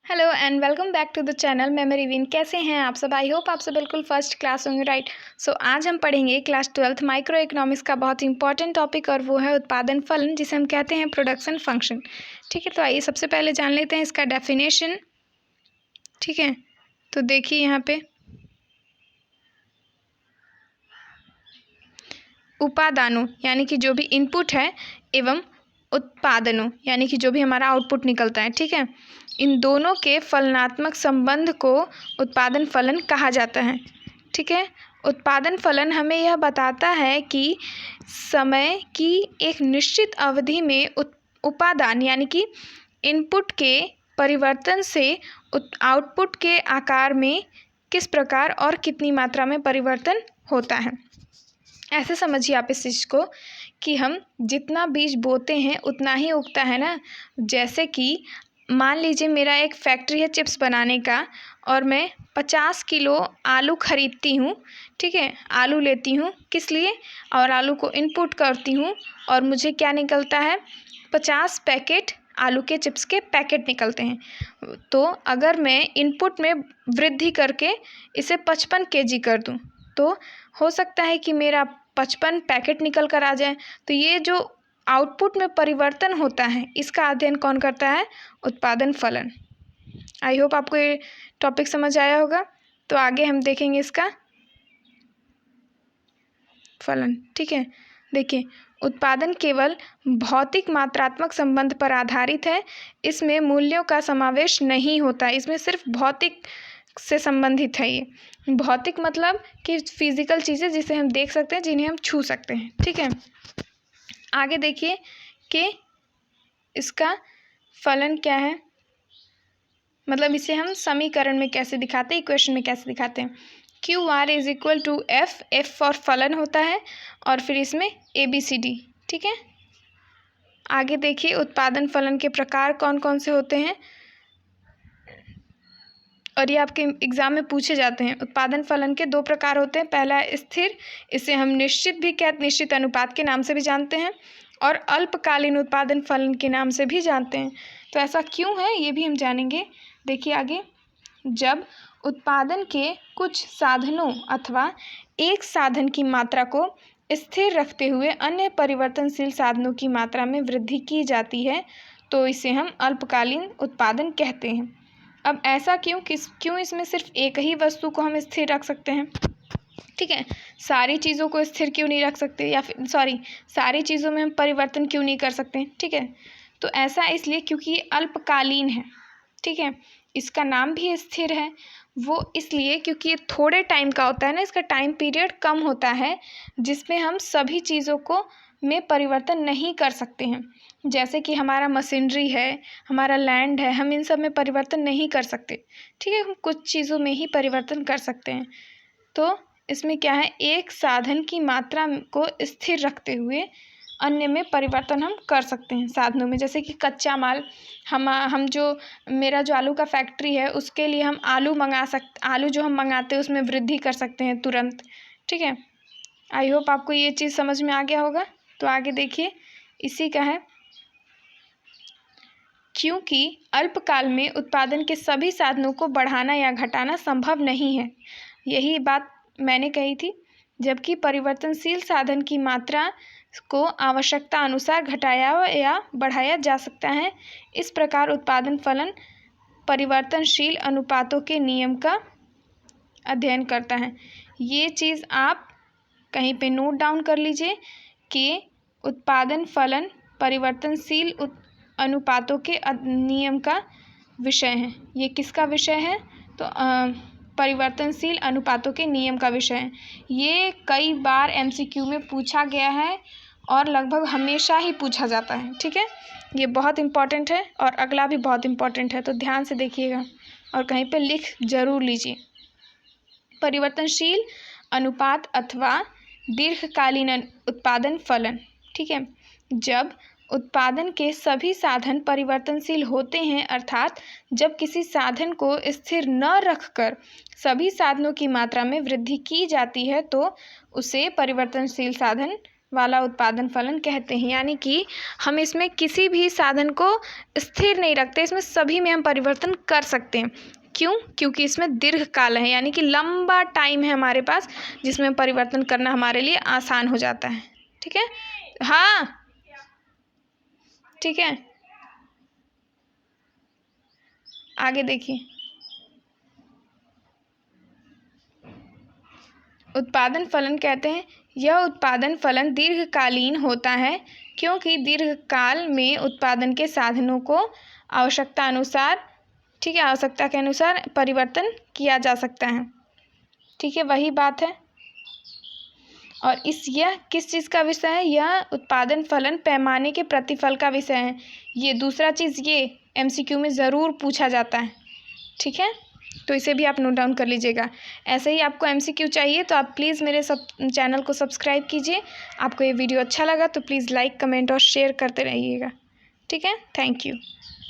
Hello and welcome back to the channel. मैं रिवीन। कैसे हैं आप सब? आई होप आप सब बिल्कुल फर्स्ट क्लास होंगे, राइट। सो आज हम पढ़ेंगे क्लास 12th माइक्रो इकोनॉमिक्स का बहुत इंपॉर्टेंट टॉपिक, और वो है उत्पादन फलन, जिसे हम कहते हैं प्रोडक्शन फंक्शन। ठीक है, तो आइए सबसे पहले जान लेते हैं इसका डेफिनेशन। ठीक है, तो देखिए यहाँ पे उपादानों यानी कि जो भी इनपुट है एवं उत्पादनों यानी कि जो भी हमारा आउटपुट निकलता है, ठीक है, इन दोनों के फलनात्मक संबंध को उत्पादन फलन कहा जाता है। ठीक है, उत्पादन फलन हमें यह बताता है कि समय की एक निश्चित अवधि में उपादान यानी कि इनपुट के परिवर्तन से आउटपुट के आकार में किस प्रकार और कितनी मात्रा में परिवर्तन होता है। ऐसे समझिए आप इस चीज़ को कि हम जितना बीज बोते हैं उतना ही उगता है ना। जैसे कि मान लीजिए मेरा एक फैक्ट्री है चिप्स बनाने का, और मैं 50 किलो आलू खरीदती हूँ। ठीक है, आलू लेती हूँ किस लिए, और आलू को इनपुट करती हूँ, और मुझे क्या निकलता है, 50 पैकेट आलू के चिप्स के पैकेट निकलते हैं। तो अगर मैं इनपुट में वृद्धि करके इसे 55 kg कर दूँ तो हो सकता है कि मेरा 55 पैकेट निकल कर आ जाए। तो ये जो आउटपुट में परिवर्तन होता है इसका अध्ययन कौन करता है, उत्पादन फलन। आई होप आपको ये टॉपिक समझ आया होगा। तो आगे हम देखेंगे इसका फलन। ठीक है, देखिए उत्पादन केवल भौतिक मात्रात्मक संबंध पर आधारित है। इसमें मूल्यों का समावेश नहीं होता, इसमें सिर्फ भौतिक से संबंधित है। ये भौतिक मतलब कि फिजिकल चीज़ें जिसे हम देख सकते हैं, जिन्हें हम छू सकते हैं। ठीक है, आगे देखिए कि इसका फलन क्या है, मतलब इसे हम समीकरण में कैसे दिखाते हैं, इक्वेशन में कैसे दिखाते हैं। Q R is equal to F, F for फलन होता है, और फिर इसमें ए बी सी डी। ठीक है, आगे देखिए उत्पादन फलन के प्रकार कौन कौन से होते हैं, और ये आपके एग्जाम में पूछे जाते हैं। उत्पादन फलन के दो प्रकार होते हैं। पहला स्थिर, इसे हम निश्चित अनुपात के नाम से भी जानते हैं, और अल्पकालीन उत्पादन फलन के नाम से भी जानते हैं। तो ऐसा क्यों है ये भी हम जानेंगे। देखिए आगे, जब उत्पादन के कुछ साधनों अथवा एक साधन की मात्रा को स्थिर रखते हुए अन्य परिवर्तनशील साधनों की मात्रा में वृद्धि की जाती है तो इसे हम अल्पकालीन उत्पादन कहते हैं। अब ऐसा क्यों इसमें सिर्फ एक ही वस्तु को हम स्थिर रख सकते हैं। ठीक है, सारी चीज़ों को स्थिर क्यों नहीं रख सकते, या फिर सारी चीज़ों में हम परिवर्तन क्यों नहीं कर सकते। ठीक है, तो ऐसा इसलिए क्योंकि ये अल्पकालीन है। ठीक है, इसका नाम भी स्थिर है, वो इसलिए क्योंकि ये थोड़े टाइम का होता है ना, इसका टाइम पीरियड कम होता है, जिसमें हम सभी चीज़ों को में परिवर्तन नहीं कर सकते हैं। जैसे कि हमारा मशीनरी है, हमारा लैंड है, हम इन सब में परिवर्तन नहीं कर सकते। ठीक है, हम कुछ चीज़ों में ही परिवर्तन कर सकते हैं। तो इसमें क्या है, एक साधन की मात्रा को स्थिर रखते हुए अन्य में परिवर्तन हम कर सकते हैं साधनों में। जैसे कि कच्चा माल, हम जो मेरा जो आलू का फैक्ट्री है उसके लिए हम आलू जो हम मंगाते हैं उसमें वृद्धि कर सकते हैं तुरंत। ठीक है, आई होप आपको ये चीज़ समझ में आ गया होगा। तो आगे देखिए, इसी का है, क्योंकि अल्पकाल में उत्पादन के सभी साधनों को बढ़ाना या घटाना संभव नहीं है। यही बात मैंने कही थी। जबकि परिवर्तनशील साधन की मात्रा को आवश्यकता अनुसार घटाया या बढ़ाया जा सकता है। इस प्रकार उत्पादन फलन परिवर्तनशील अनुपातों के नियम का अध्ययन करता है। ये चीज़ आप कहीं पे नोट डाउन कर लीजिए कि उत्पादन फलन परिवर्तनशील अनुपातों के नियम का विषय है। ये किसका विषय है, तो परिवर्तनशील अनुपातों के नियम का विषय है। ये कई बार एमसीक्यू में पूछा गया है और लगभग हमेशा ही पूछा जाता है। ठीक है, ये बहुत इम्पॉर्टेंट है, और अगला भी बहुत इम्पॉर्टेंट है, तो ध्यान से देखिएगा और कहीं पे लिख जरूर लीजिए। परिवर्तनशील अनुपात अथवा दीर्घकालीन उत्पादन फलन। ठीक है, जब उत्पादन के सभी साधन परिवर्तनशील होते हैं, अर्थात जब किसी साधन को स्थिर न रखकर सभी साधनों की मात्रा में वृद्धि की जाती है तो उसे परिवर्तनशील साधन वाला उत्पादन फलन कहते हैं। यानी कि हम इसमें किसी भी साधन को स्थिर नहीं रखते, इसमें सभी में हम परिवर्तन कर सकते हैं। क्यों? क्योंकि इसमें दीर्घकाल है, यानी कि लंबा टाइम है हमारे पास, जिसमें परिवर्तन करना हमारे लिए आसान हो जाता है। ठीक है, हाँ ठीक है, आगे देखिए। उत्पादन फलन कहते हैं, यह उत्पादन फलन दीर्घकालीन होता है क्योंकि दीर्घकाल में उत्पादन के साधनों को आवश्यकता अनुसार, ठीक है, आवश्यकता के अनुसार परिवर्तन किया जा सकता है। ठीक है, वही बात है। और यह किस चीज़ का विषय है? यह उत्पादन फलन पैमाने के प्रतिफल का विषय है। ये दूसरा चीज़ ये MCQ में ज़रूर पूछा जाता है। ठीक है, तो इसे भी आप नोट डाउन कर लीजिएगा। ऐसे ही आपको MCQ चाहिए तो आप प्लीज़ मेरे चैनल को सब्सक्राइब कीजिए। आपको ये वीडियो अच्छा लगा तो प्लीज़ लाइक, कमेंट और शेयर करते रहिएगा। ठीक है, थैंक यू।